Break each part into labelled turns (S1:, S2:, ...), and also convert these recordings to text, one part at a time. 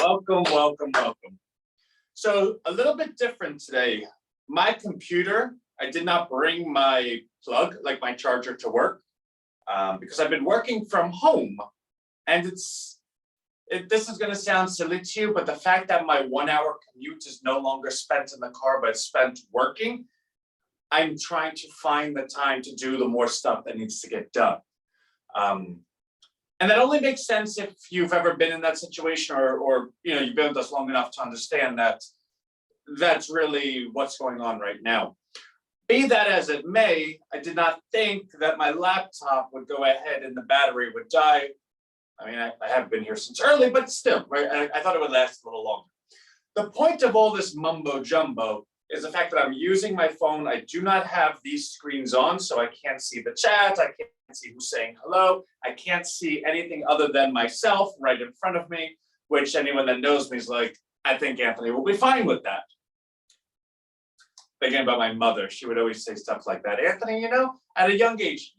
S1: Welcome, welcome, welcome. So a little bit different today. My computer, I did not bring my plug, like my charger, to work because I've been working from home. And this is going to sound silly to you, but the fact that my 1 hour commute is no longer spent in the car, but spent working, I'm trying to find the time to do the more stuff that needs to get done. And that only makes sense if you've ever been in that situation or you've been with us long enough to understand that that's really what's going on right now. Be that as it may, I did not think that my laptop would go ahead and the battery would die. I mean, I haven't been here since early, but still, right? I thought it would last a little longer. The point of all this mumbo jumbo is the fact that I'm using my phone. I do not have these screens on, so I can't see the chat. I can't see who's saying hello. I can't see anything other than myself right in front of me, which anyone that knows me is like, I think Anthony will be fine with that. Thinking about my mother, she would always say stuff like that. Anthony, at a young age,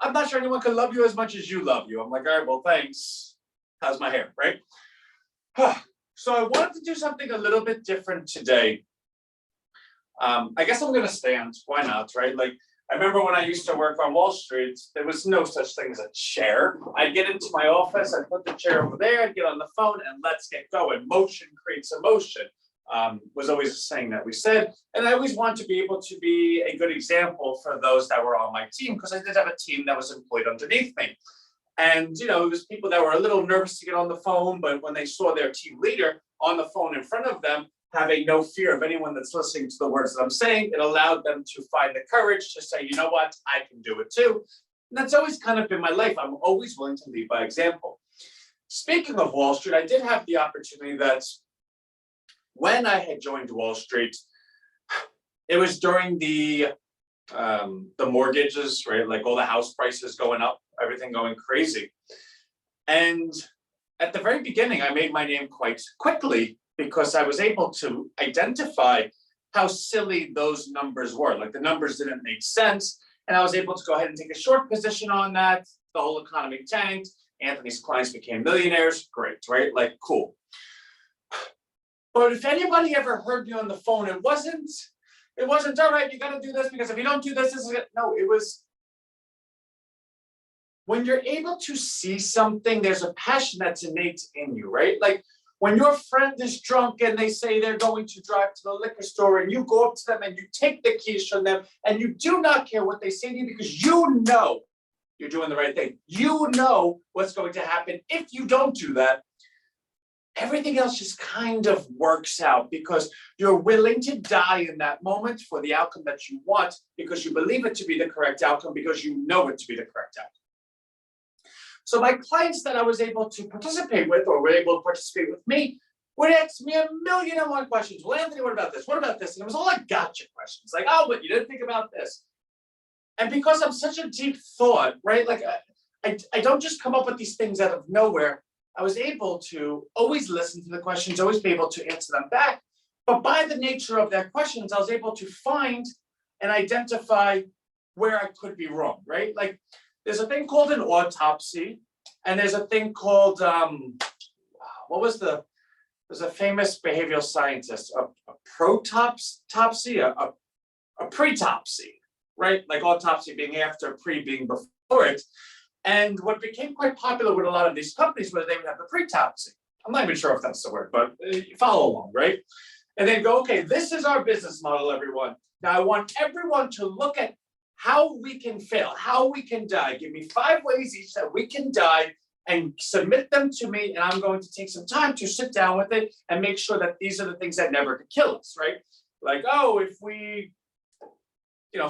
S1: I'm not sure anyone can love you as much as you love you. I'm like, all right, well, thanks. How's my hair, right? So I wanted to do something a little bit different today. I guess I'm going to stand. Why not, right? Like, I remember when I used to work on Wall Street, there was no such thing as a chair. I'd get into my office, I'd put the chair over there, I'd get on the phone, and let's get going. Motion creates emotion, was always a saying that we said. And I always wanted to be able to be a good example for those that were on my team, because I did have a team that was employed underneath me. And, it was people that were a little nervous to get on the phone, but when they saw their team leader on the phone in front of them, having no fear of anyone that's listening to the words that I'm saying, it allowed them to find the courage to say, you know what, I can do it too. And that's always kind of been my life. I'm always willing to lead by example. Speaking of Wall Street, I did have the opportunity that when I had joined Wall Street, it was during the mortgages, right? Like all the house prices going up, everything going crazy. And at the very beginning, I made my name quite quickly, because I was able to identify how silly those numbers were. Like the numbers didn't make sense. And I was able to go ahead and take a short position on that. The whole economy tanked. Anthony's clients became millionaires. Great, right? Like, cool. But if anybody ever heard me on the phone, it wasn't, all right, you got to do this because if you don't do this, no, it was, when you're able to see something, there's a passion that's innate in you, right? Like, when your friend is drunk and they say they're going to drive to the liquor store and you go up to them and you take the keys from them and you do not care what they say to you because you know you're doing the right thing. You know what's going to happen if you don't do that. Everything else just kind of works out because you're willing to die in that moment for the outcome that you want because you believe it to be the correct outcome because you know it to be the correct outcome. So my clients that I was able to participate with or were able to participate with me would ask me 1,000,001 questions. Well, Anthony, what about this? What about this? And it was all like gotcha questions. Like, oh, but you didn't think about this. And because I'm such a deep thought, right? Like I don't just come up with these things out of nowhere. I was able to always listen to the questions, always be able to answer them back. But by the nature of their questions, I was able to find and identify where I could be wrong, right? Like, there's a thing called an autopsy, and there's a thing called, there's a famous behavioral scientist, a protopsy, a pretopsy, right? Like autopsy being after, pre being before it. And what became quite popular with a lot of these companies was they would have the pretopsy. I'm not even sure if that's the word, but you follow along, right? And then go, okay, this is our business model, everyone. Now I want everyone to look at how we can fail, how we can die. Give me 5 ways each that we can die and submit them to me. And I'm going to take some time to sit down with it and make sure that these are the things that never could kill us, right? Like, oh, if we,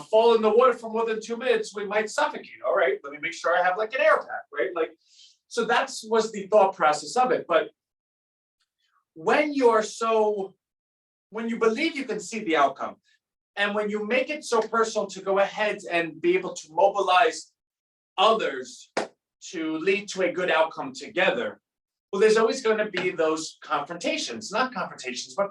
S1: fall in the water for more than 2 minutes, we might suffocate. All right, let me make sure I have like an air pack, right? Like, so was the thought process of it. But when you believe you can see the outcome, and when you make it so personal to go ahead and be able to mobilize others to lead to a good outcome together, well, there's always going to be those confrontations, not confrontations, but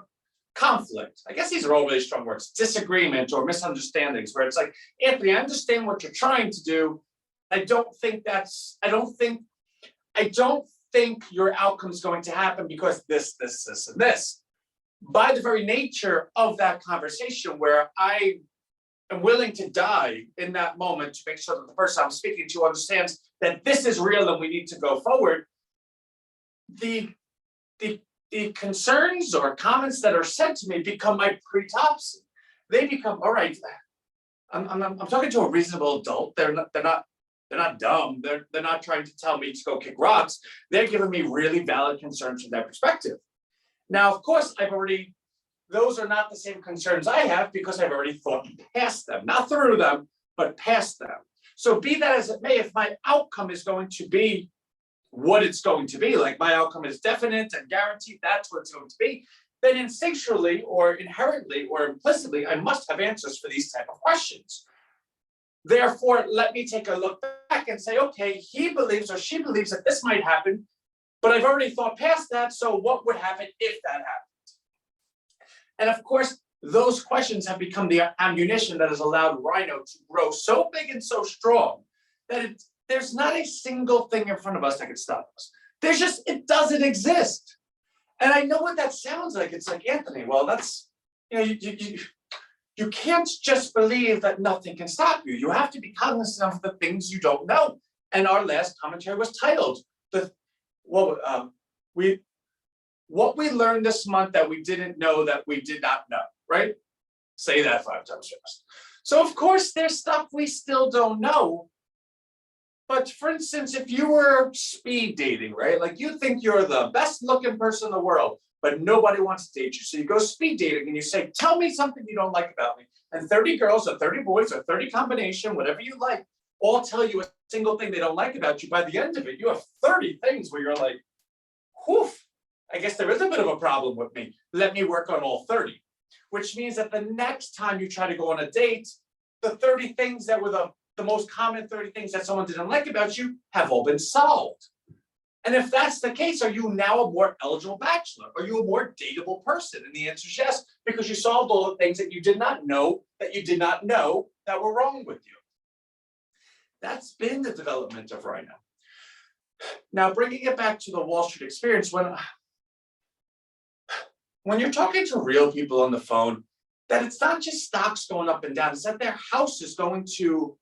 S1: conflict. I guess these are all really strong words, disagreement or misunderstandings, where it's like, Anthony, I understand what you're trying to do. I don't think your outcome is going to happen because this, and this. By the very nature of that conversation, where I am willing to die in that moment to make sure that the person I'm speaking to understands that this is real and we need to go forward, the concerns or comments that are said to me become my pretopsy. They become, all right, I'm talking to a reasonable adult. They're not dumb. They're not trying to tell me to go kick rocks. They're giving me really valid concerns from their perspective. Now, of course, those are not the same concerns I have because I've already thought past them, not through them, but past them. So be that as it may, if my outcome is going to be what it's going to be, like my outcome is definite and guaranteed, that's what it's going to be, then instinctually or inherently or implicitly, I must have answers for these type of questions. Therefore, let me take a look back and say, okay, he believes or she believes that this might happen, but I've already thought past that, so what would happen if that happened? And of course, those questions have become the ammunition that has allowed Rhino to grow so big and so strong that there's not a single thing in front of us that can stop us. It doesn't exist. And I know what that sounds like. It's like, Anthony, well, that's, you can't just believe that nothing can stop you. You have to be cognizant of the things you don't know. And our last commentary was titled, what we learned this month that we didn't know that we did not know, right? Say that 5 times fast. So of course, there's stuff we still don't know. But for instance, if you were speed dating, right? Like you think you're the best looking person in the world, but nobody wants to date you. So you go speed dating and you say, tell me something you don't like about me. And 30 girls or 30 boys or 30 combination, whatever you like, all tell you a single thing they don't like about you. By the end of it, you have 30 things where you're like, whew, I guess there is a bit of a problem with me. Let me work on all 30. Which means that the next time you try to go on a date, the 30 things that were the most common 30 things that someone didn't like about you have all been solved. And if that's the case, are you now a more eligible bachelor? Are you a more dateable person? And the answer is yes, because you solved all the things that you did not know that were wrong with you. That's been the development of Rhino. Now, bringing it back to the Wall Street experience, when you're talking to real people on the phone, that it's not just stocks going up and down, it's that their house is going to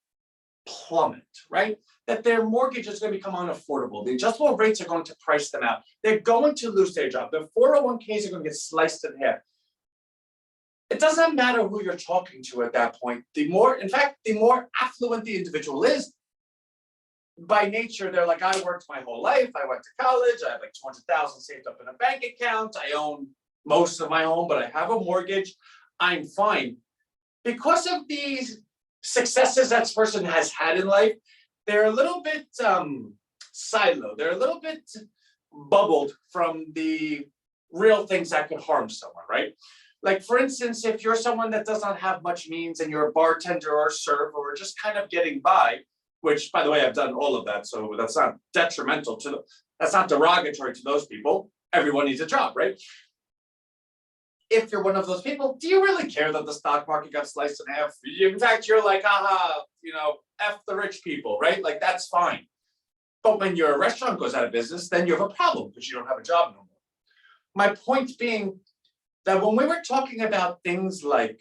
S1: plummet, right? That their mortgage is going to become unaffordable. The adjustable rates are going to price them out. They're going to lose their job. Their 401ks are going to get sliced in half. It doesn't matter who you're talking to at that point. The more affluent the individual is, by nature, they're like, I worked my whole life. I went to college. I have like 200,000 saved up in a bank account. I own most of my home, but I have a mortgage. I'm fine. Because of these successes that person has had in life, they're a little bit siloed. They're a little bit bubbled from the real things that could harm someone, right? Like, for instance, if you're someone that does not have much means and you're a bartender or a server or just kind of getting by, which, by the way, I've done all of that, so that's not detrimental that's not derogatory to those people. Everyone needs a job, right? If you're one of those people, do you really care that the stock market got sliced in half? In fact, you're like, F the rich people, right? Like, that's fine. But when your restaurant goes out of business, then you have a problem because you don't have a job no more. My point being that when we were talking about things like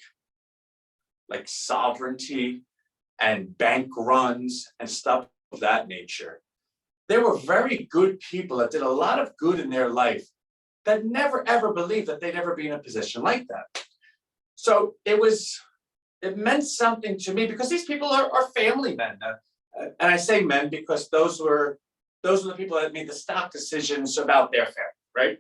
S1: sovereignty and bank runs and stuff of that nature, there were very good people that did a lot of good in their life that never ever believed that they'd ever be in a position like that. So it meant something to me because these people are family men. And I say men because those were the people that made the stock decisions about their family, right?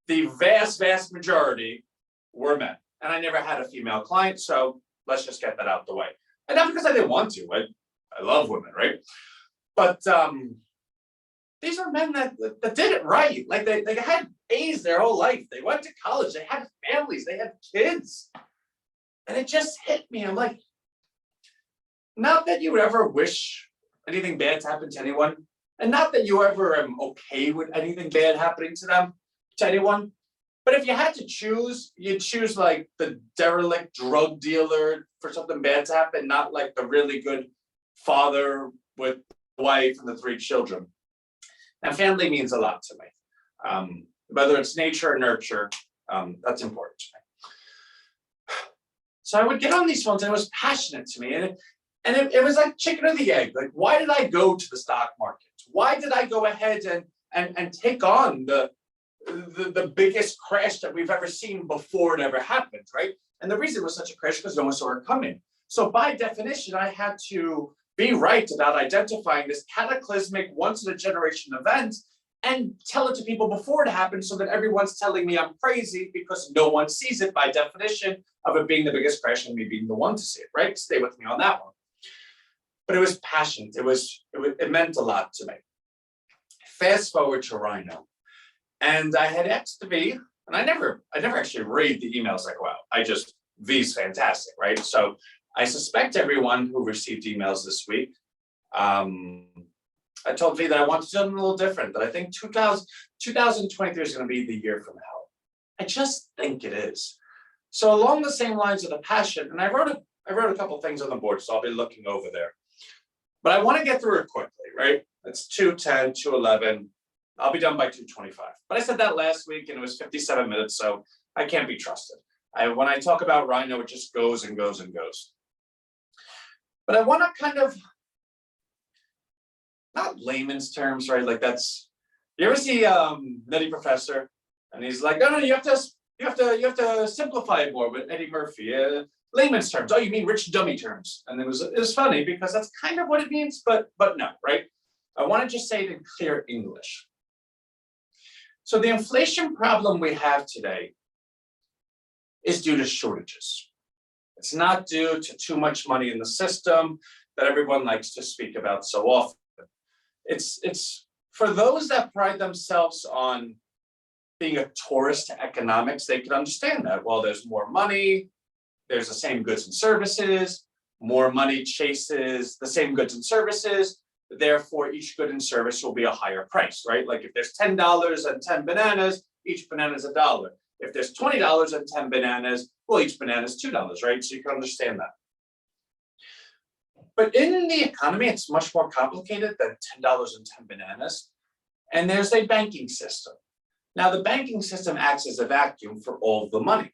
S1: The vast, vast majority were men. And I never had a female client, so let's just get that out the way. And not because I didn't want to, I love women, right? But these are men that did it right. Like they had A's their whole life. They went to college, they had families, they had kids. And it just hit me. I'm like, not that you would ever wish anything bad to happen to anyone, and not that you ever am okay with anything bad happening to anyone. But if you had to choose, you'd choose like the derelict drug dealer for something bad to happen, not like the really good father with the wife and the 3 children. And family means a lot to me. Whether it's nature or nurture, that's important to me. So I would get on these phones and it was passionate to me. And it was like chicken or the egg. Like, why did I go to the stock market? Why did I go ahead and take on the biggest crash that we've ever seen before it ever happened, right? And the reason it was such a crash because no one saw it coming. So by definition, I had to be right about identifying this cataclysmic once in a generation event and tell it to people before it happens so that everyone's telling me I'm crazy because no one sees it by definition of it being the biggest crash and me being the one to see it, right? Stay with me on that one. But it was passionate. It meant a lot to me. Fast forward to Rhino. And I had asked to be, and I never actually read the emails like, wow, V's fantastic, right? So I suspect everyone who received emails this week, I told V that I wanted to do something a little different, that I think 2023 is going to be the year from hell. I just think it is. So along the same lines of the passion, and I wrote a couple things on the board, so I'll be looking over there. But I want to get through it quickly, right? It's 2:10, 2:11. I'll be done by 2:25. But I said that last week and it was 57 minutes, so I can't be trusted. When I talk about Rhino, it just goes and goes and goes. But I want to kind of, not layman's terms, right? Like that's, you ever see Nutty Professor? And he's like, no, you have to simplify it more with Eddie Murphy. Layman's terms. Oh, you mean rich dummy terms? And it was funny because that's kind of what it means, but no, right? I want to just say it in clear English. So the inflation problem we have today is due to shortages. It's not due to too much money in the system that everyone likes to speak about so often. It's for those that pride themselves on being a tourist to economics, they can understand that. Well, there's more money, there's the same goods and services, more money chases the same goods and services, therefore each good and service will be a higher price, right? Like if there's $10 and 10 bananas, each banana is $1. If there's $20 and 10 bananas, well, each banana is $2, right? So you can understand that. But in the economy, it's much more complicated than $10 and 10 bananas. And there's a banking system. Now, the banking system acts as a vacuum for all of the money.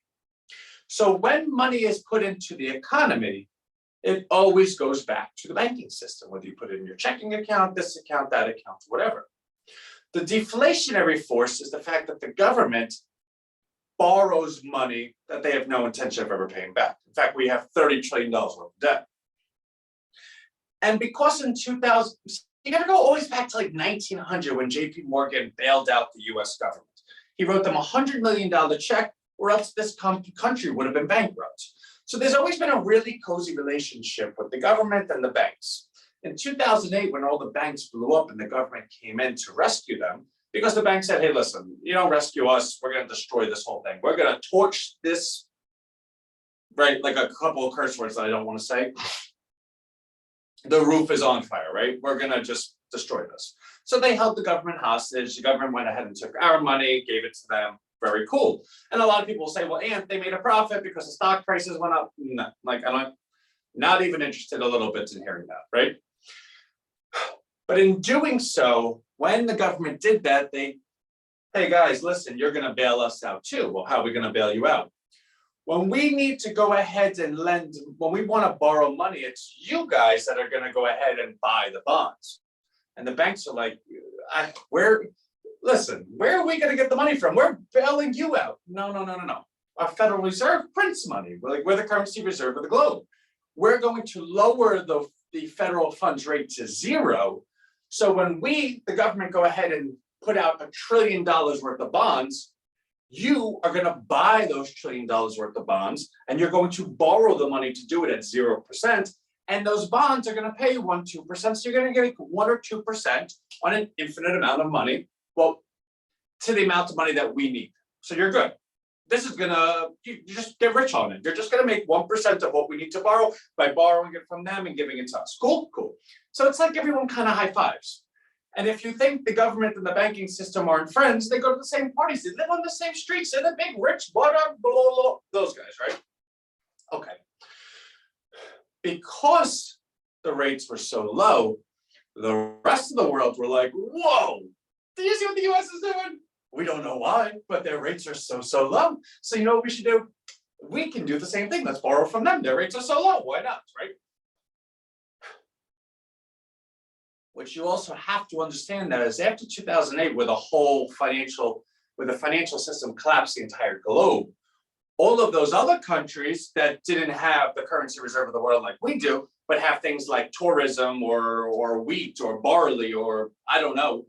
S1: So when money is put into the economy, it always goes back to the banking system, whether you put it in your checking account, this account, that account, whatever. The deflationary force is the fact that the government borrows money that they have no intention of ever paying back. In fact, we have $30 trillion worth of debt. And because in 2000, you gotta go always back to like 1900 when JP Morgan bailed out the US government. He wrote them a $100 million check or else this country would have been bankrupt. So there's always been a really cozy relationship with the government and the banks. In 2008, when all the banks blew up and the government came in to rescue them, because the bank said, hey, listen, you don't rescue us, we're gonna destroy this whole thing. We're gonna torch this, right? Like a couple of curse words that I don't wanna say. The roof is on fire, right? We're gonna just destroy this. So they held the government hostage. The government went ahead and took our money, gave it to them. Very cool. And a lot of people say, well, and they made a profit because the stock prices went up. No, like I'm not even interested a little bit in hearing that, right? But in doing so, when the government did that, hey guys, listen, you're gonna bail us out too. Well, how are we gonna bail you out? When we need to go ahead and lend, when we want to borrow money, it's you guys that are going to go ahead and buy the bonds. And the banks are like, where are we going to get the money from? We're bailing you out. No. Our Federal Reserve prints money. We're the currency reserve of the globe. We're going to lower the federal funds rate to 0. So when the government, go ahead and put out $1 trillion worth of bonds, you are going to buy those $1 trillion worth of bonds, and you're going to borrow the money to do it at 0%. And those bonds are going to pay 1-2%. So you're going to get 1 or 2% on an infinite amount of money. Well, to the amount of money that we need. So you're good. This is you just get rich on it. You're just going to make 1% of what we need to borrow by borrowing it from them and giving it to us. Cool. So it's like everyone kind of high fives. And if you think the government and the banking system aren't friends, they go to the same parties. They live on the same streets. They're the big rich, those guys, right? Okay. Because the rates were so low, the rest of the world were like, whoa, Do you see what the US is doing? We don't know why, but their rates are so low. So you know what we should do? We can do the same thing. Let's borrow from them. Their rates are so low. Why not, right? What you also have to understand that is after 2008, where the financial system collapsed the entire globe, all of those other countries that didn't have the currency reserve of the world like we do, but have things like tourism or wheat or barley or I don't know,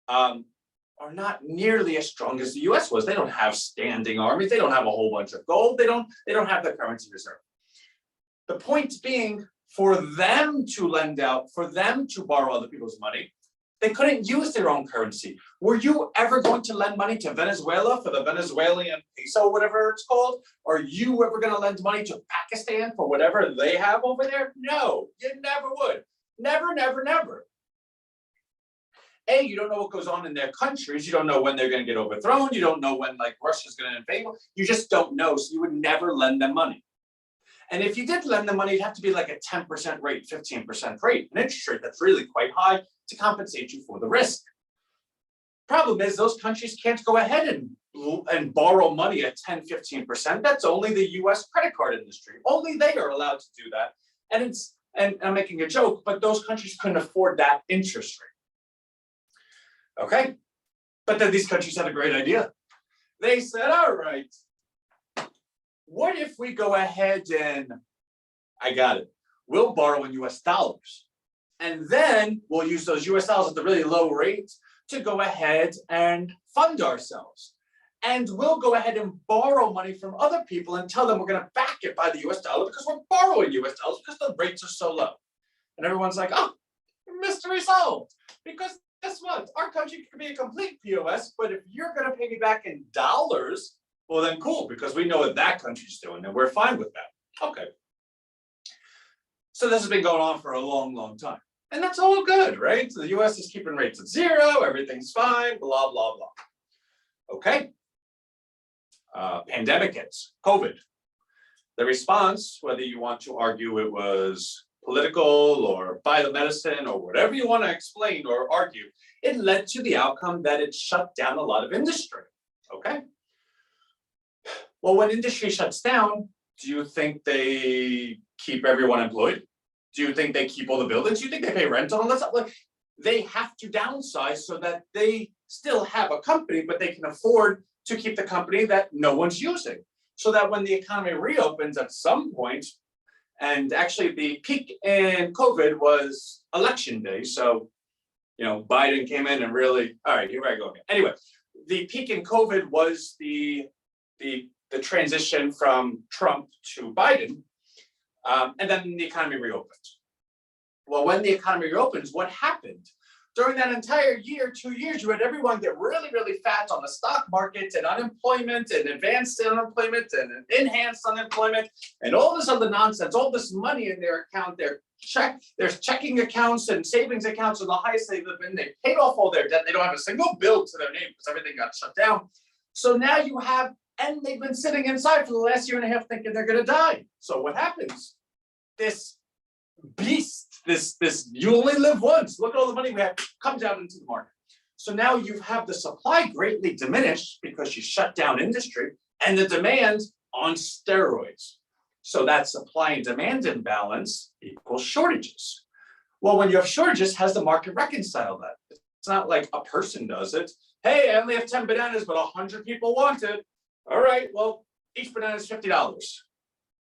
S1: are not nearly as strong as the US was. They don't have standing armies. They don't have a whole bunch of gold. They don't have the currency reserve. The point being, for them to lend out, for them to borrow other people's money, they couldn't use their own currency. Were you ever going to lend money to Venezuela for the Venezuelan peso, whatever it's called? Are you ever going to lend money to Pakistan for whatever they have over there? No, you never would. Never, never, never. A, you don't know what goes on in their countries. You don't know when they're going to get overthrown. You don't know when like Russia's going to invade. You just don't know. So you would never lend them money. And if you did lend them money, it'd have to be like a 10% rate, 15% rate, an interest rate that's really quite high to compensate you for the risk. Problem is those countries can't go ahead and borrow money at 10, 15%. That's only the US credit card industry. Only they are allowed to do that. And I'm making a joke, but those countries couldn't afford that interest rate. Okay, but then these countries had a great idea. They said, all right, what if we go ahead and, I got it, we'll borrow in US dollars. And then we'll use those US dollars at the really low rate to go ahead and fund ourselves. And we'll go ahead and borrow money from other people and tell them we're going to back it by the US dollar because we're borrowing US dollars because the rates are so low. And everyone's like, oh, mystery solved. Because guess what? Our country can be a complete POS, but if you're going to pay me back in dollars, well, then cool, because we know what that country's doing and we're fine with that. Okay. So this has been going on for a long, long time. And that's all good, right? So the US is keeping rates at zero, everything's fine, blah, blah, blah. Okay. Pandemic hits, COVID. The response, whether you want to argue it was political or biomedicine or whatever you want to explain or argue, it led to the outcome that it shut down a lot of industry. Okay. Well, when industry shuts down, do you think they keep everyone employed? Do you think they keep all the buildings? Do you think they pay rent on all that stuff? Like, they have to downsize so that they still have a company, but they can afford to keep the company that no one's using. So that when the economy reopens at some point, and actually the peak in COVID was election day. So, you know, Biden came in and really, all right, here I go again. Anyway, the peak in COVID was the transition from Trump to Biden, and then the economy reopened. Well, when the economy reopens, what happened? During that entire year, 2 years, you had everyone get really, really fat on the stock market and unemployment and advanced unemployment and enhanced unemployment and all this other nonsense, all this money in their account, there's checking accounts and savings accounts are the highest they've been. They paid off all their debt. They don't have a single bill to their name because everything got shut down. So now you have, and they've been sitting inside for the last year and a half thinking they're going to die. So what happens? This beast, this you only live once, look at all the money we have, comes out into the market. So now you have the supply greatly diminished because you shut down industry and the demand on steroids. So that supply and demand imbalance equals shortages. Well, when you have shortages, how does the market reconcile that? It's not like a person does it. Hey, I only have 10 bananas, but 100 people want it. All right, well, each banana is $50.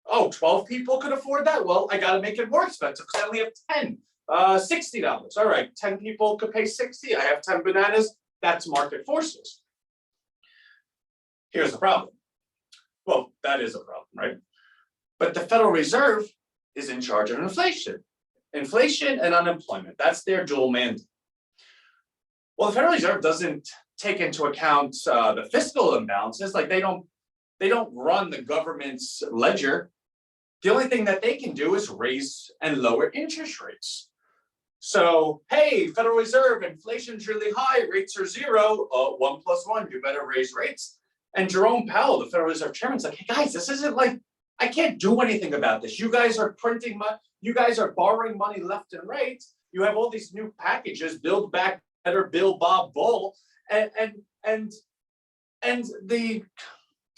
S1: Oh, 12 people could afford that? Well, I got to make it more expensive because I only have 10. $60. All right, 10 people could pay 60. I have 10 bananas. That's market forces. Here's the problem. Well, that is a problem, right? But the Federal Reserve is in charge of inflation. Inflation and unemployment. That's their dual mandate. Well, the Federal Reserve doesn't take into account the fiscal imbalances. Like they don't run the government's ledger. The only thing that they can do is raise and lower interest rates. So, hey, Federal Reserve, inflation's really high, rates are zero. 1 + 1, you better raise rates. And Jerome Powell, the Federal Reserve chairman's like, hey guys, this isn't like, I can't do anything about this. You guys are printing money, you guys are borrowing money left and right. You have all these new packages, Build Back better Bill Bob Bull, and and and and the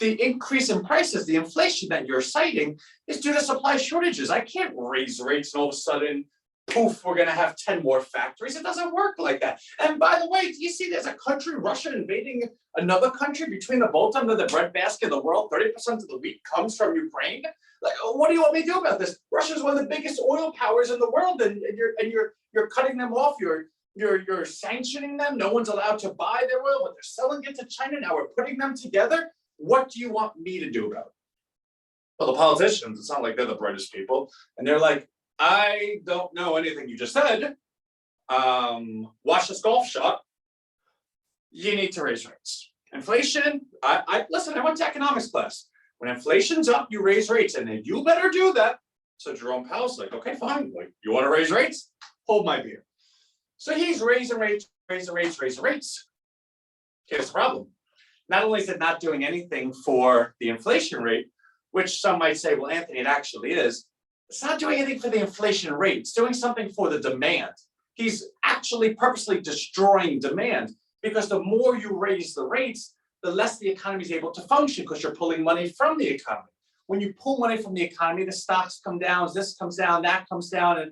S1: increase in prices, the inflation that you're citing, is due to supply shortages. I can't raise rates and all of a sudden, poof, we're going to have 10 more factories. It doesn't work like that. And by the way, do you see there's a country, Russia, invading another country between the both of them, the breadbasket of the world? 30% of the wheat comes from Ukraine. Like, what do you want me to do about this? Russia is one of the biggest oil powers in the world, and you're cutting them off. You're sanctioning them. No one's allowed to buy their oil, but they're selling it to China. Now we're putting them together. What do you want me to do about it? Well, the politicians, it's not like they're the brightest people. And they're like, I don't know anything you just said. Watch this golf shot. You need to raise rates. Inflation, listen, I went to economics class. When inflation's up, you raise rates, and then you better do that. So Jerome Powell's like, okay, fine. Like, you want to raise rates? Hold my beer. So he's raising rates. Here's the problem. Not only is it not doing anything for the inflation rate, which some might say, well, Anthony, it actually is. It's not doing anything for the inflation rate. It's doing something for the demand. He's actually purposely destroying demand, because the more you raise the rates, the less the economy is able to function, because you're pulling money from the economy. When you pull money from the economy, the stocks come down, this comes down, that comes down,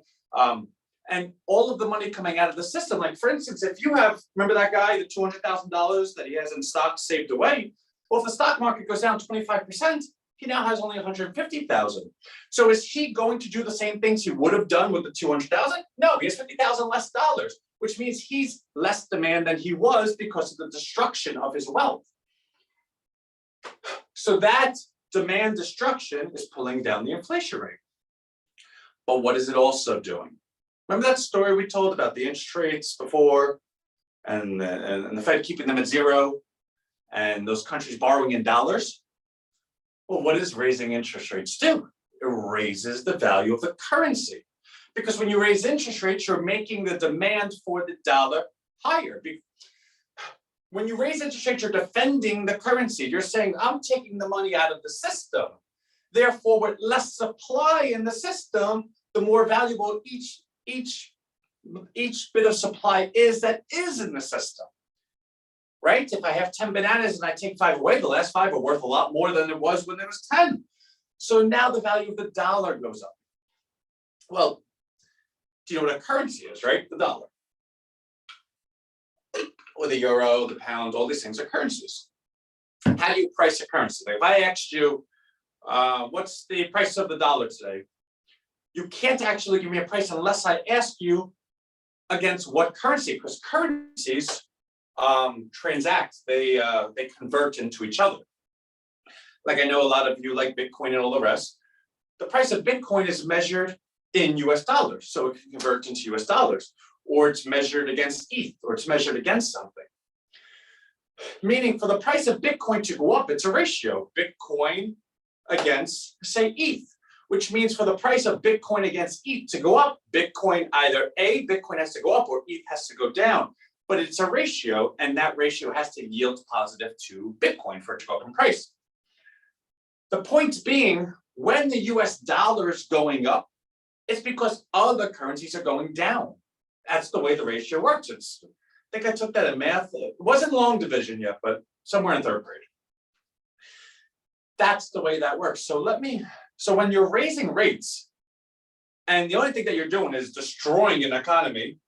S1: and all of the money coming out of the system. Like, for instance, if you have, remember that guy, the $200,000 that he has in stocks saved away? Well, if the stock market goes down 25%, he now has only 150,000. So is he going to do the same things he would have done with the 200,000? No, he has 50,000 less dollars, which means he's less demand than he was because of the destruction of his wealth. So that demand destruction is pulling down the inflation rate. But what is it also doing? Remember that story we told about the interest rates before, and the Fed keeping them at zero, and those countries borrowing in dollars? Well, what does raising interest rates do? It raises the value of the currency. Because when you raise interest rates, you're making the demand for the dollar higher. When you raise interest rates, you're defending the currency. You're saying, I'm taking the money out of the system. Therefore, with less supply in the system, the more valuable each bit of supply is that is in the system. Right? If I have 10 bananas and I take 5 away, the last 5 are worth a lot more than it was when there was 10. So now the value of the dollar goes up. Well, do you know what a currency is, right? The dollar. Or the euro, the pound, all these things are currencies. How do you price a currency? Like if I asked you, what's the price of the dollar today? You can't actually give me a price unless I ask you against what currency, because currencies transact, they convert into each other. Like I know a lot of you like Bitcoin and all the rest. The price of Bitcoin is measured in US dollars, so it can convert into US dollars, or it's measured against ETH, or it's measured against something. Meaning for the price of Bitcoin to go up, it's a ratio, Bitcoin against, say, ETH, which means for the price of Bitcoin against ETH to go up, Bitcoin has to go up or ETH has to go down. But it's a ratio, and that ratio has to yield positive to Bitcoin for it to go up in price. The point being, when the US dollar is going up, it's because other currencies are going down. That's the way the ratio works. I think I took that in math. It wasn't long division yet, but somewhere in 3rd grade. That's the way that works. So when you're raising rates, and the only thing that you're doing is destroying an economy,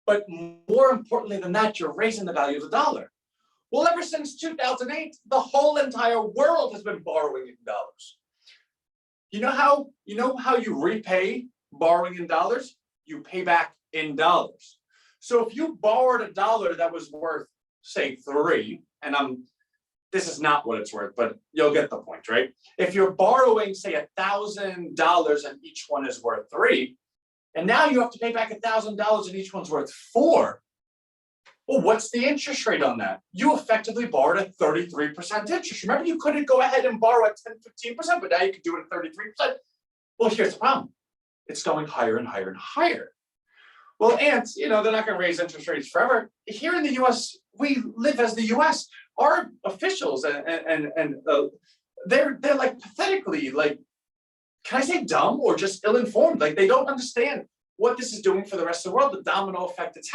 S1: but more importantly than that, you're raising the value of the dollar. Well, ever since 2008, the whole entire world has been borrowing in dollars. You know how you repay borrowing in dollars? You pay back in dollars. So if you borrowed a dollar that was worth, say, 3, and this is not what it's worth, but you'll get the point, right? If you're borrowing, say, $1,000 and each one is worth 3, and now you have to pay back $1,000 and each one's worth 4. Well, what's the interest rate on that? You effectively borrowed at 33% interest. Remember, you couldn't go ahead and borrow at 10, 15%, but now you can do it at 33%. Well, here's the problem. It's going higher and higher and higher. Well, and, they're not going to raise interest rates forever. Here in the U.S., we live as the U.S. Our officials they're like pathetically, like, can I say dumb or just ill-informed? Like they don't understand what this is doing for the rest of the world, the domino effect it's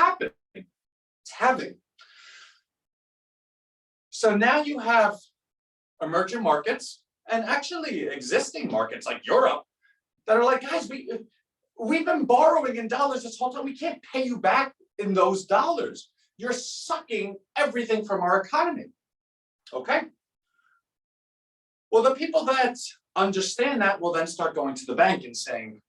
S1: having. So now you have emerging markets and actually existing markets like Europe that are like, guys, we've been borrowing in dollars this whole time. We can't pay you back in those dollars. You're sucking everything from our economy. Okay. Well, the people that understand that will then start going to the bank and saying,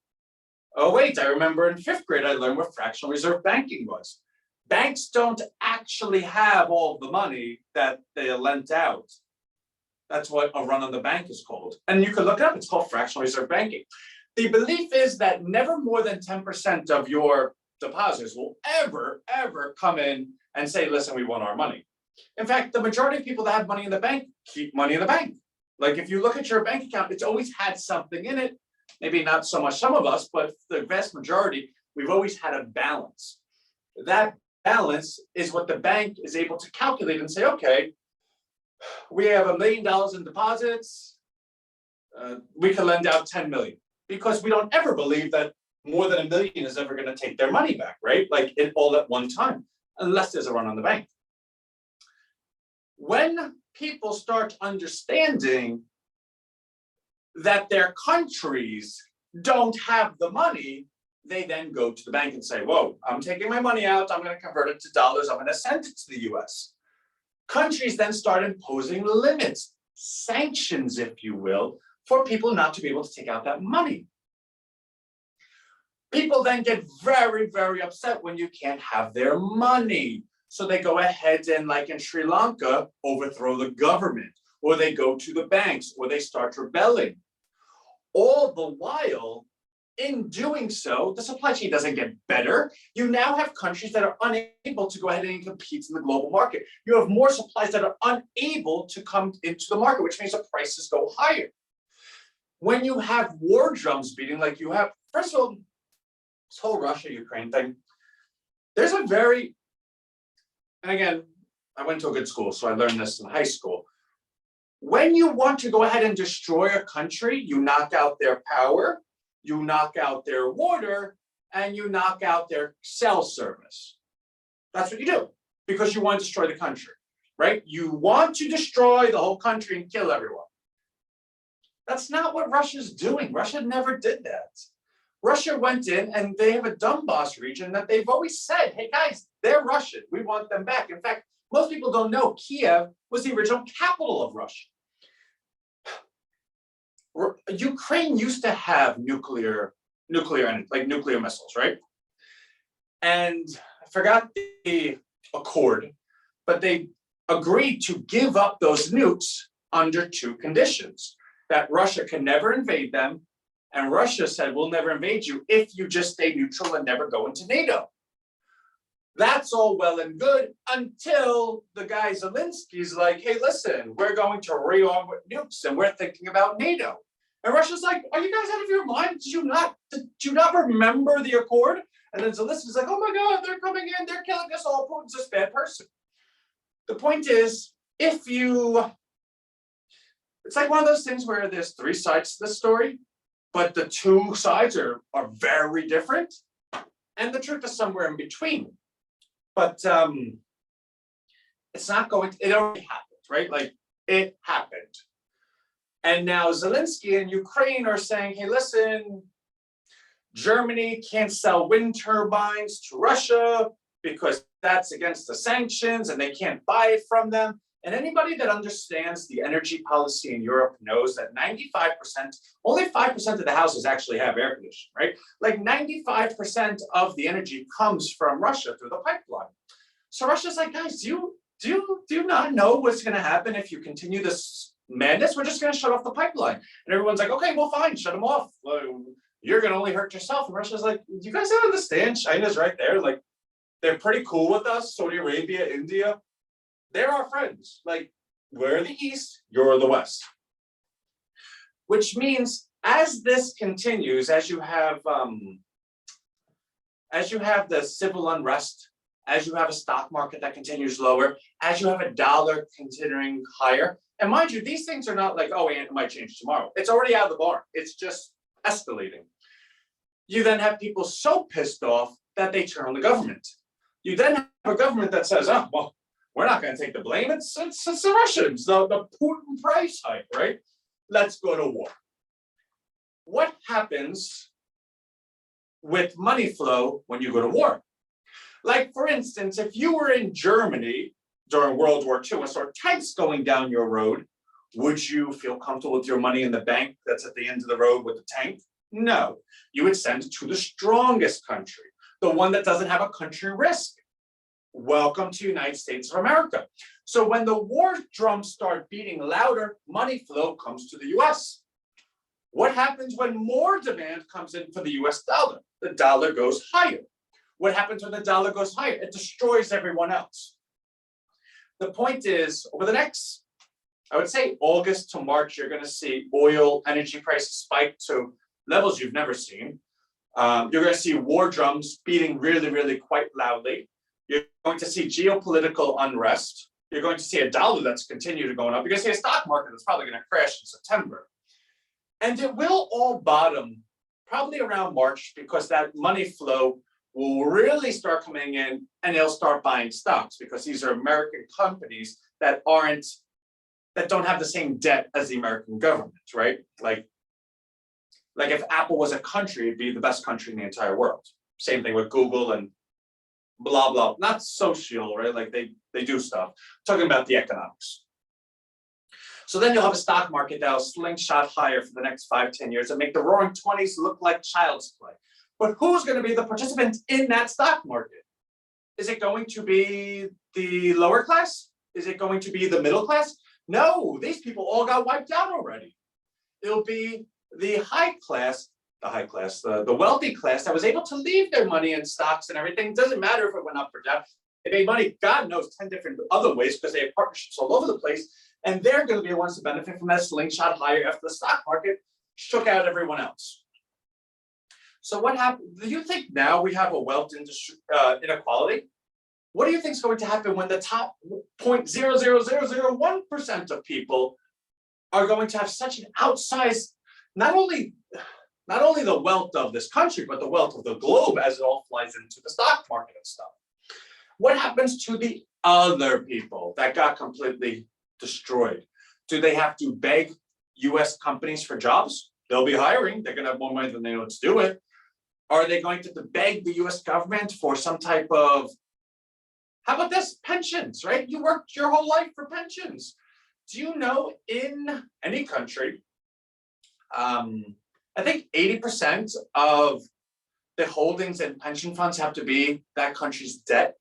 S1: oh, wait, I remember in 5th grade, I learned what fractional reserve banking was. Banks don't actually have all the money that they lent out. That's what a run on the bank is called. And you can look it up, it's called fractional reserve banking. The belief is that never more than 10% of your depositors will ever come in and say, listen, we want our money. In fact, the majority of people that have money in the bank keep money in the bank. Like if you look at your bank account, it's always had something in it. Maybe not so much some of us, but the vast majority, we've always had a balance. That balance is what the bank is able to calculate and say, okay, we have $1 million in deposits. We can lend out 10 million because we don't ever believe that more than $1 million is ever going to take their money back, right? Like it all at one time, unless there's a run on the bank. When people start understanding that their countries don't have the money, they then go to the bank and say, whoa, I'm taking my money out, I'm going to convert it to dollars, I'm going to send it to the US. Countries then start imposing limits, sanctions, if you will, for people not to be able to take out that money. People then get very upset when you can't have their money. So they go ahead and, like in Sri Lanka, overthrow the government, or they go to the banks, or they start rebelling. All the while, in doing so, the supply chain doesn't get better. You now have countries that are unable to go ahead and compete in the global market. You have more supplies that are unable to come into the market, which means the prices go higher. When you have war drums beating like you have, first of all, this whole Russia-Ukraine thing, there's a very, and again, I went to a good school, so I learned this in high school. When you want to go ahead and destroy a country, you knock out their power, you knock out their water, and you knock out their cell service. That's what you do, because you want to destroy the country, right? You want to destroy the whole country and kill everyone. That's not what Russia's doing. Russia never did that. Russia went in and they have a Donbass region that they've always said, hey guys, they're Russian, we want them back. In fact, most people don't know Kiev was the original capital of Russia. Ukraine used to have nuclear missiles, right? And I forgot the accord, but they agreed to give up those nukes under 2 conditions: that Russia can never invade them, and Russia said, we'll never invade you if you just stay neutral and never go into NATO. That's all well and good until the guy Zelensky's like, hey, listen, we're going to rearm with nukes and we're thinking about NATO. And Russia's like, are you guys out of your mind? Did you not remember the accord? And then Zelensky's like, oh my God, they're coming in, they're killing us all. Putin's this bad person. The point is, it's like one of those things where there's 3 sides to the story, but the 2 sides are very different. And the truth is somewhere in between. But it's not going to, it already happened, right? Like it happened. And now Zelensky and Ukraine are saying, hey, listen, Germany can't sell wind turbines to Russia because that's against the sanctions and they can't buy it from them. And anybody that understands the energy policy in Europe knows that 95%, only 5% of the houses actually have air conditioning, right? Like 95% of the energy comes from Russia through the pipeline. So Russia's like, guys, do you not know what's going to happen if you continue this madness? We're just going to shut off the pipeline. And everyone's like, okay, well, fine, shut them off. You're going to only hurt yourself. And Russia's like, you guys don't understand. China's right there. Like, they're pretty cool with us. Saudi Arabia, India. They're our friends. Like, we're the East, you're the West. Which means as this continues, as you have the civil unrest, as you have a stock market that continues lower, as you have a dollar continuing higher, and mind you, these things are not like, oh, it might change tomorrow. It's already out of the barn. It's just escalating. You then have people so pissed off that they turn on the government. You then have a government that says, oh, well, we're not going to take the blame. It's the Russians, the Putin price hike, right? Let's go to war. What happens with money flow when you go to war? Like, for instance, if you were in Germany during World War II and saw tanks going down your road, would you feel comfortable with your money in the bank that's at the end of the road with the tank? No. You would send it to the strongest country, the one that doesn't have a country risk. Welcome to the United States of America. So when the war drums start beating louder, money flow comes to the US. What happens when more demand comes in for the US dollar? The dollar goes higher. What happens when the dollar goes higher? It destroys everyone else. The point is, over the next, I would say August to March, you're going to see oil, energy prices spike to levels you've never seen. You're going to see war drums beating really, really quite loudly. You're going to see geopolitical unrest. You're going to see a dollar that's continued going up. You're going to see a stock market that's probably going to crash in September. And it will all bottom probably around March, because that money flow will really start coming in and they'll start buying stocks, because these are American companies that don't have the same debt as the American government, right? Like if Apple was a country, it'd be the best country in the entire world. Same thing with Google and blah, blah, not social, right? Like they do stuff. Talking about the economics. So then you'll have a stock market that'll slingshot higher for the next 5-10 years and make the roaring 20s look like child's play. But who's going to be the participant in that stock market? Is it going to be the lower class? Is it going to be the middle class? No, these people all got wiped out already. It'll be the high class, the wealthy class that was able to leave their money in stocks and everything. It doesn't matter if it went up or down. They made money, God knows, 10 different other ways, because they have partnerships all over the place. And they're going to be the ones to benefit from that slingshot higher after the stock market shook out everyone else. So what happened? Do you think now we have a wealth inequality? What do you think is going to happen when the top 0.00001% of people are going to have such an outsized, not only the wealth of this country, but the wealth of the globe as it all flies into the stock market and stuff? What happens to the other people that got completely destroyed? Do they have to beg US companies for jobs? They'll be hiring. They're going to have more money than they know what to do with. Are they going to beg the US government for some type of, how about this? Pensions, right? You worked your whole life for pensions. Do you know in any country, I think 80% of the holdings in pension funds have to be that country's debt?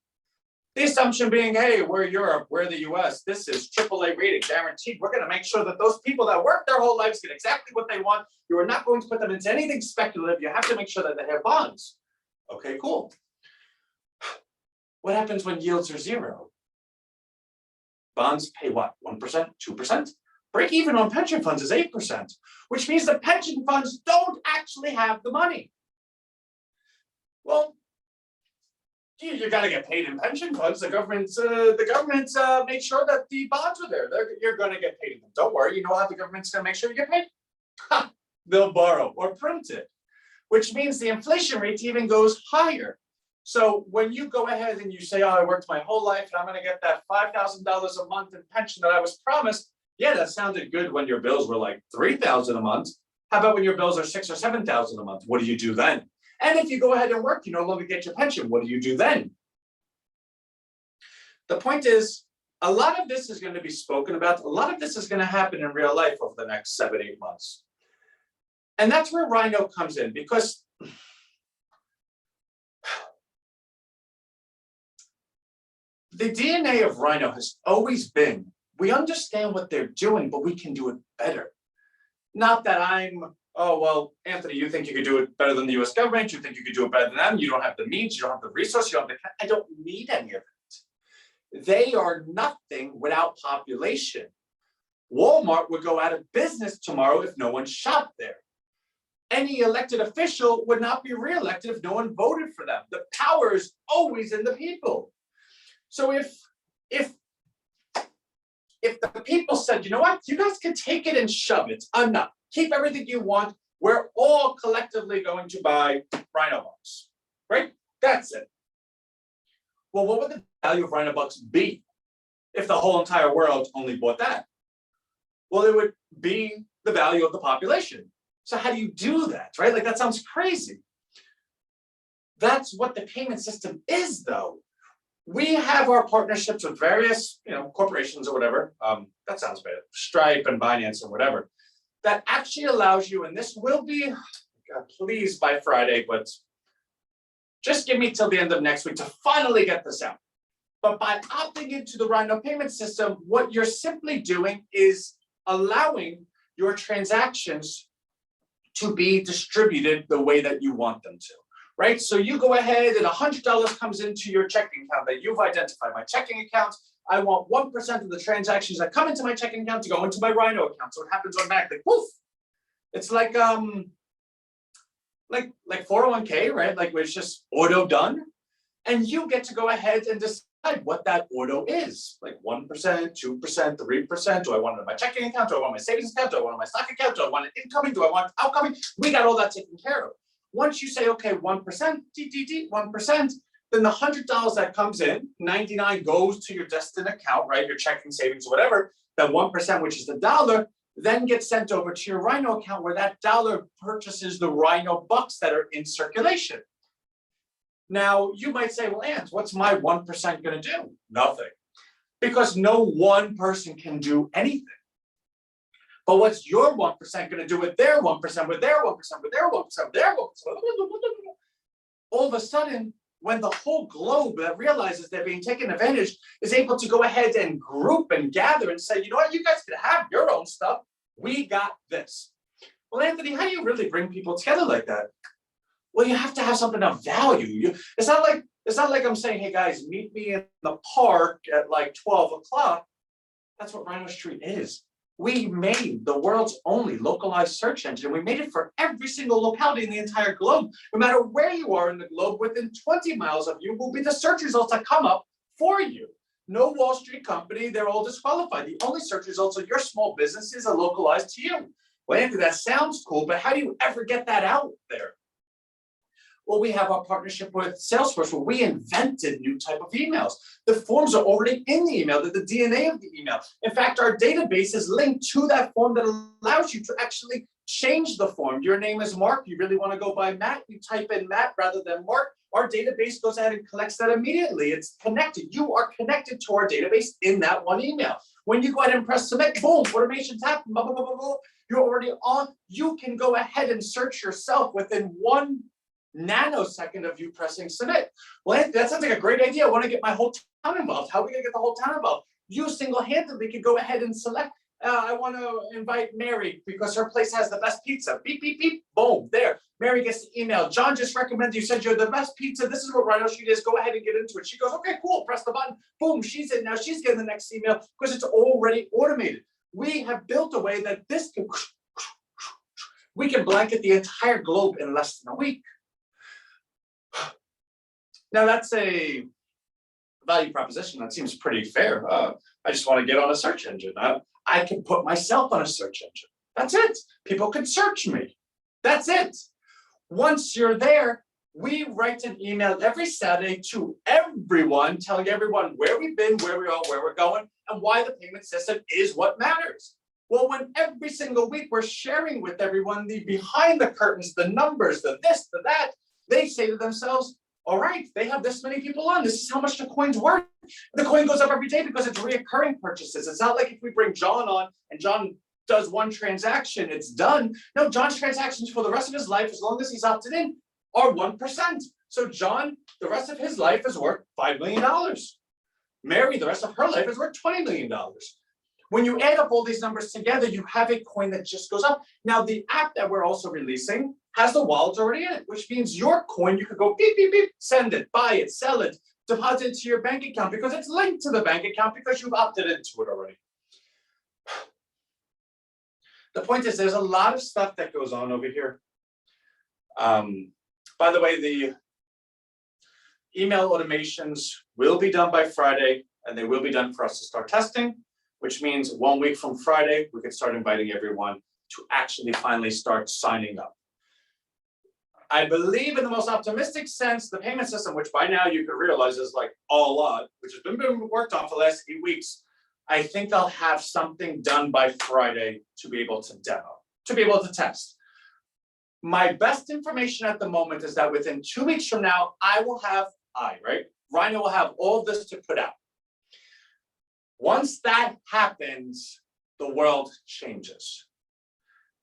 S1: The assumption being, hey, we're Europe, we're the US, this is AAA rating, guaranteed. We're going to make sure that those people that work their whole lives get exactly what they want. You are not going to put them into anything speculative. You have to make sure that they have bonds. Okay, cool. What happens when yields are zero? Bonds pay what, 1%, 2%? Break even on pension funds is 8%, which means the pension funds don't actually have the money. Well, you got to get paid in pension funds. The government make sure that the bonds are there. You're going to get paid in them. Don't worry. You know how the government's going to make sure you get paid? Ha, they'll borrow or print it, which means the inflation rate even goes higher. So when you go ahead and you say, oh, I worked my whole life and I'm going to get that $5,000 a month in pension that I was promised. Yeah, that sounded good when your bills were like $3,000 a month. How about when your bills are $6,000 or $7,000 a month? What do you do then? And if you go ahead and work, you no longer get your pension. What do you do then? The point is, a lot of this is going to be spoken about. A lot of this is going to happen in real life over the next 7-8 months. And that's where Rhino comes in, because the DNA of Rhino has always been, we understand what they're doing, but we can do it better. Not that I'm, oh, well, Anthony, you think you could do it better than the US government. You think you could do it better than them. You don't have the means. You don't have the resources. I don't need any of it. They are nothing without population. Walmart would go out of business tomorrow if no one shopped there. Any elected official would not be reelected if no one voted for them. The power is always in the people. So if the people said, you know what, you guys can take it and shove it, enough. Keep everything you want. We're all collectively going to buy Rhino Bucks, right? That's it. Well, what would the value of Rhino Bucks be if the whole entire world only bought that? Well, it would be the value of the population. So how do you do that, right? Like that sounds crazy. That's what the payment system is, though. We have our partnerships with various, corporations or whatever. That sounds bad. Stripe and Binance and whatever. That actually allows you, and this will be, please by Friday, but just give me till the end of next week to finally get this out. But by opting into the Rhino payment system, what you're simply doing is allowing your transactions to be distributed the way that you want them to, right? So you go ahead and $100 comes into your checking account that you've identified. My checking account, I want 1% of the transactions that come into my checking account to go into my Rhino account. So it happens automatically. Poof! It's like 401k, right? Like where it's just auto done. And you get to go ahead and decide what that auto is. Like 1%, 2%, 3%. Do I want it in my checking account? Do I want my savings account? Do I want it in my stock account? Do I want it incoming? Do I want it outgoing? We got all that taken care of. Once you say, okay, 1%, 1%, then the $100 that comes in, 99 goes to your destined account, right? Your checking, savings, whatever. That 1%, which is the dollar, then gets sent over to your Rhino account where that dollar purchases the Rhino Bucks that are in circulation. Now, you might say, well, Ant, what's my 1% going to do? Nothing. Because no one person can do anything. But what's your 1% going to do with their 1%, with their 1%, with their 1%, with their 1%? All of a sudden, when the whole globe that realizes they're being taken advantage is able to go ahead and group and gather and say, you know what, you guys can have your own stuff. We got this. Well, Anthony, how do you really bring people together like that? Well, you have to have something of value. It's not like I'm saying, hey guys, meet me in the park at like 12 o'clock. That's what RHINOstreet is. We made the world's only localized search engine. We made it for every single locality in the entire globe. No matter where you are in the globe, within 20 miles of you will be the search results that come up for you. No Wall Street company, they're all disqualified. The only search results of your small businesses are localized to you. Well, Anthony, that sounds cool, but how do you ever get that out there? Well, we have our partnership with Salesforce where we invented new type of emails. The forms are already in the email, they're the DNA of the email. In fact, our database is linked to that form that allows you to actually change the form. Your name is Mark, you really want to go by Matt, you type in Matt rather than Mark. Our database goes ahead and collects that immediately. It's connected. You are connected to our database in that one email. When you go ahead and press submit, boom, automation's happened, blah, blah, blah, blah, blah. You're already on. You can go ahead and search yourself within 1 nanosecond of you pressing submit. Well, that sounds like a great idea. I want to get my whole town involved. How are we going to get the whole town involved? You single-handedly could go ahead and select, I want to invite Mary because her place has the best pizza. Beep, beep, beep, boom, there. Mary gets the email. John just recommended you, said you're the best pizza. This is what RHINOstreet is. Go ahead and get into it. She goes, okay, cool. Press the button. Boom, she's in. Now she's getting the next email because it's already automated. We have built a way that this can, we can blanket the entire globe in less than a week. Now that's a value proposition that seems pretty fair. I just want to get on a search engine. I can put myself on a search engine. That's it. People can search me. That's it. Once you're there, we write an email every Saturday to everyone, telling everyone where we've been, where we are, where we're going, and why the payment system is what matters. Well, when every single week we're sharing with everyone the behind the curtains, the numbers, the this, the that, they say to themselves, all right, they have this many people on. This is how much the coin's worth. The coin goes up every day because it's reoccurring purchases. It's not like if we bring John on and John does one transaction, it's done. No, John's transactions for the rest of his life, as long as he's opted in, are 1%. So John, the rest of his life is worth $5 million. Mary, the rest of her life is worth $20 million. When you add up all these numbers together, you have a coin that just goes up. Now, the app that we're also releasing has the wallets already in it, which means your coin, you could go beep, beep, beep, send it, buy it, sell it, deposit it to your bank account because it's linked to the bank account because you've opted into it already. The point is there's a lot of stuff that goes on over here. By the way, the email automations will be done by Friday and they will be done for us to start testing, which means 1 week from Friday, we can start inviting everyone to actually finally start signing up. I believe in the most optimistic sense, the payment system, which by now you could realize is like a lot, which has been worked on for the last 8 weeks. I think I'll have something done by Friday to be able to demo, to be able to test. My best information at the moment is that within 2 weeks from now, Rhino will have all this to put out. Once that happens, the world changes.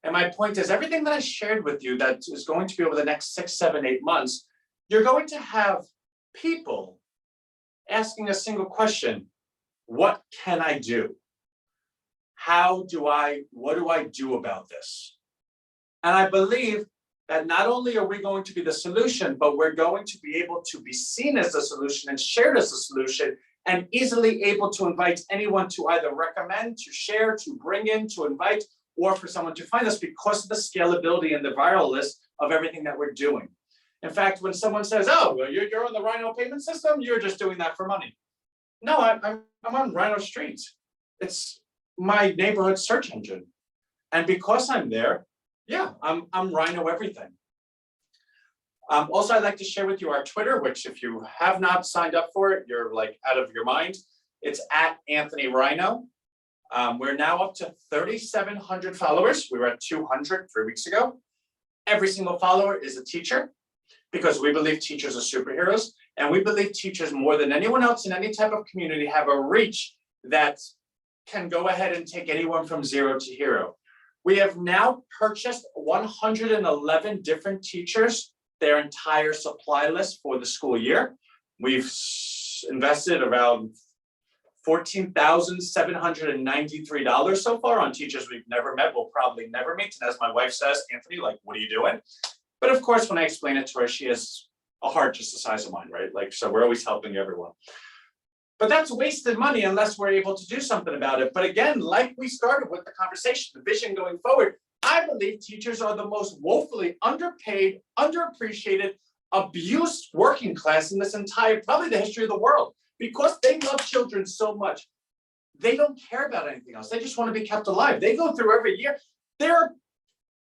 S1: And my point is, everything that I shared with you that is going to be over the next 6, 7, 8 months, you're going to have people asking a single question: what can I do? What do I do about this? And I believe that not only are we going to be the solution, but we're going to be able to be seen as the solution and shared as the solution, and easily able to invite anyone to either recommend, to share, to bring in, to invite, or for someone to find us because of the scalability and the viralness of everything that we're doing. In fact, when someone says, oh, well, you're on the Rhino payment system, you're just doing that for money. No, I'm on RHINOstreet. It's my neighborhood search engine. And because I'm there, yeah, I'm Rhino everything. Also, I'd like to share with you our Twitter, which if you have not signed up for it, you're like out of your mind. It's @AnthonyRhino. We're now up to 3,700 followers. We were at 200 3 weeks ago. Every single follower is a teacher, because we believe teachers are superheroes. And we believe teachers, more than anyone else in any type of community, have a reach that can go ahead and take anyone from zero to hero. We have now purchased 111 different teachers, their entire supply list for the school year. We've invested around $14,793 so far on teachers we've never met, will probably never meet. And as my wife says, Anthony, like, what are you doing? But of course, when I explain it to her, she has a heart just the size of mine, right? Like, so we're always helping everyone. But that's wasted money unless we're able to do something about it. But again, like we started with the conversation, the vision going forward, I believe teachers are the most woefully underpaid, underappreciated, abused working class in this entire, probably the history of the world, because they love children so much. They don't care about anything else. They just want to be kept alive. They go through every year.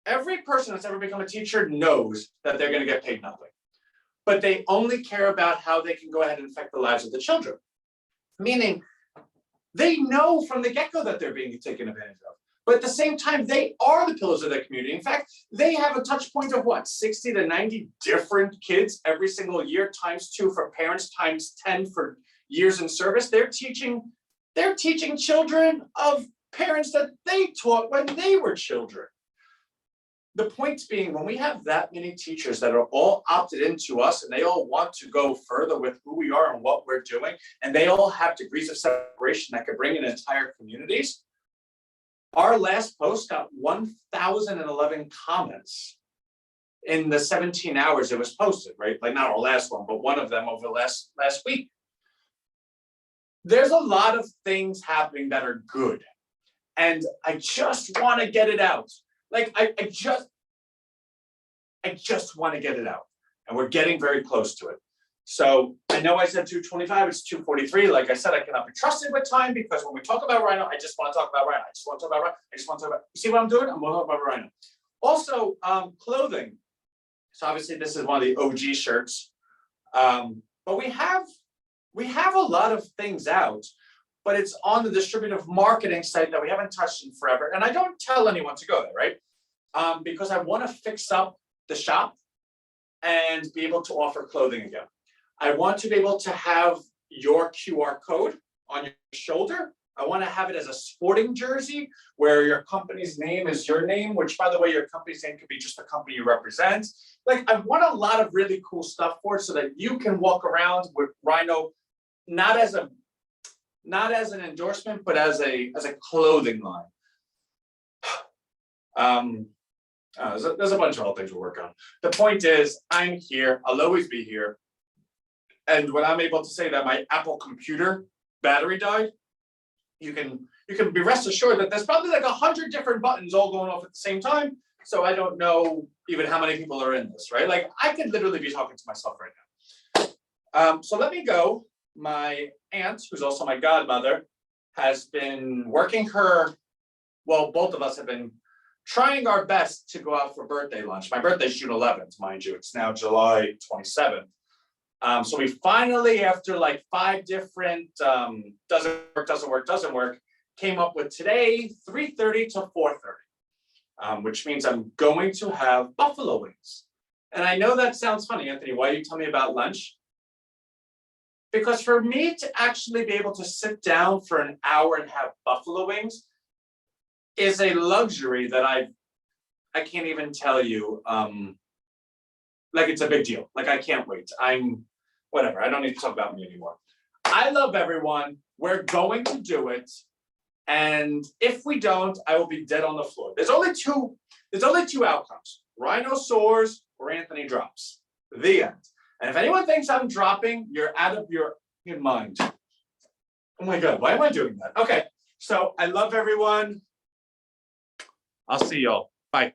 S1: Every person that's ever become a teacher knows that they're going to get paid nothing, but they only care about how they can go ahead and affect the lives of the children. Meaning, they know from the get-go that they're being taken advantage of. But at the same time, they are the pillars of their community. In fact, they have a touch point of what, 60 to 90 different kids every single year, ×2 for parents, ×10 for years in service. They're teaching children of parents that they taught when they were children. The point being, when we have that many teachers that are all opted into us and they all want to go further with who we are and what we're doing, and they all have degrees of separation that could bring in entire communities, our last post got 1,011 comments in the 17 hours it was posted, right? Like not our last one, but one of them over last week. There's a lot of things happening that are good. And I just want to get it out. Like I just want to get it out, and we're getting very close to it. So I know I said 2:25, it's 2:43. Like I said, I cannot be trusted with time, because when we talk about Rhino, I just want to talk about Rhino. I just want to talk about Rhino. I just want to talk about, you see what I'm doing? I'm going to talk about Rhino. Also, clothing. So obviously this is one of the OG shirts, but we have a lot of things out, but it's on the distributive marketing site that we haven't touched in forever. And I don't tell anyone to go there, right? Because I want to fix up the shop and be able to offer clothing again. I want to be able to have your QR code on your shoulder. I want to have it as a sporting jersey where your company's name is your name, which, by the way, your company's name could be just the company you represent. Like, I want a lot of really cool stuff for it so that you can walk around with Rhino, not as an endorsement, but as a clothing line. There's a bunch of other things we'll work on. The point is, I'm here. I'll always be here. And when I'm able to say that my Apple computer battery died, you can be rest assured that there's probably like 100 different buttons all going off at the same time. So I don't know even how many people are in this, right? Like, I could literally be talking to myself right now. So let me go. My aunt, who's also my godmother, has been working both of us have been trying our best to go out for birthday lunch. My birthday's June 11th, mind you. It's now July 27th. So we finally, after like 5 different doesn't work, came up with today 3:30 to 4:30, which means I'm going to have buffalo wings. And I know that sounds funny, Anthony. Why you tell me about lunch? Because for me to actually be able to sit down for an hour and have buffalo wings is a luxury that I can't even tell you. Like it's a big deal. Like I can't wait. Whatever. I don't need to talk about me anymore. I love everyone. We're going to do it. And if we don't, I will be dead on the floor. There's only two outcomes. Rhino soars or Anthony drops. The end. And if anyone thinks I'm dropping, you're out of your mind. Oh my God, why am I doing that? Okay, so I love everyone. I'll see y'all. Bye.